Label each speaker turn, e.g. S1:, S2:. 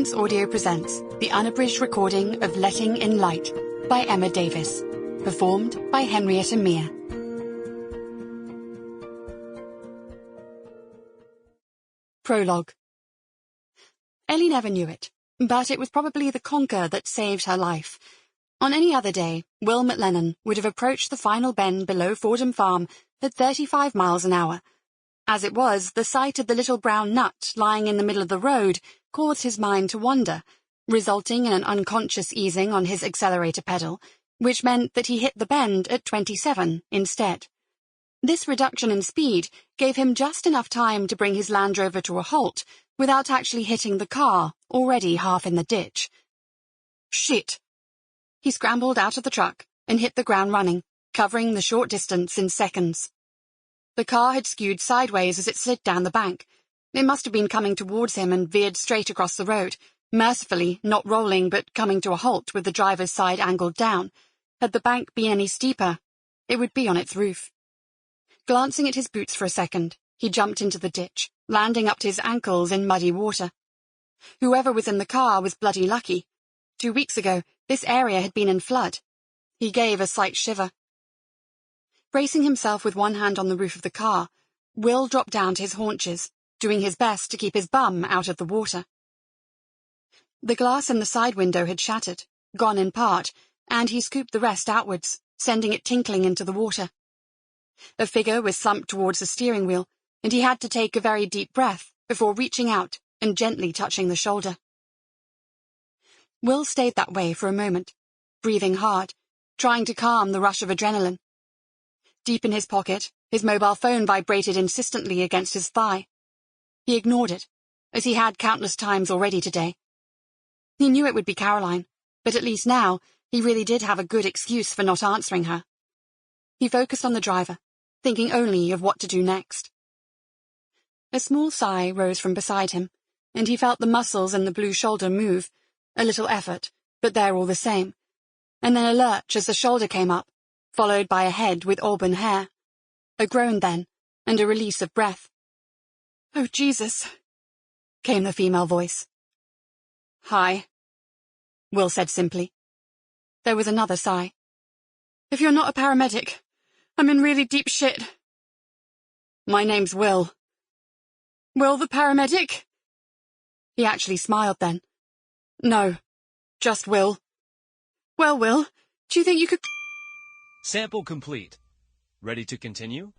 S1: Silence Audio presents the unabridged recording of Letting in Light by Emma Davies, performed by Henrietta Meire. Prologue. Ellie never knew it, but it was probably the conker that saved her life. On any other day, Will McLennan would have approached the final bend below Fordham Farm at 35 miles an hour. As it was, the sight of the little brown nut lying in the middle of the road caused his mind to wander, resulting in an unconscious easing on his accelerator pedal, which meant that he hit the bend at 27 instead. This reduction in speed gave him just enough time to bring his Land Rover to a halt without actually hitting the car, already half in the ditch. Shit! He scrambled out of the truck and hit the ground running, covering the short distance in seconds. The car had skewed sideways as it slid down the bank. It must have been coming towards him and veered straight across the road, mercifully not rolling but coming to a halt with the driver's side angled down. Had the bank been any steeper, it would be on its roof. Glancing at his boots for a second, he jumped into the ditch, landing up to his ankles in muddy water. Whoever was in the car was bloody lucky. 2 weeks ago, this area had been in flood. He gave a slight shiver. Bracing himself with one hand on the roof of the car, Will dropped down to his haunches, doing his best to keep his bum out of the water. The glass in the side window had shattered, gone in part, and he scooped the rest outwards, sending it tinkling into the water. A figure was slumped towards the steering wheel, and he had to take a very deep breath before reaching out and gently touching the shoulder. Will stayed that way for a moment, breathing hard, trying to calm the rush of adrenaline. Deep in his pocket, his mobile phone vibrated insistently against his thigh. He ignored it, as he had countless times already today. He knew it would be Caroline, but at least now, he really did have a good excuse for not answering her. He focused on the driver, thinking only of what to do next. A small sigh rose from beside him, and he felt the muscles in the blue shoulder move, a little effort, but there all the same, and then a lurch as the shoulder came up, followed by a head with auburn hair. A groan then, and a release of breath. "Oh, Jesus," came the female voice. "Hi," Will said simply. There was another sigh. "If you're not a paramedic, I'm in really deep shit." "My name's Will." "Will the paramedic?" He actually smiled then. "No, just Will." "Well, Will, do you think you could—"
S2: Sample complete. Ready to continue?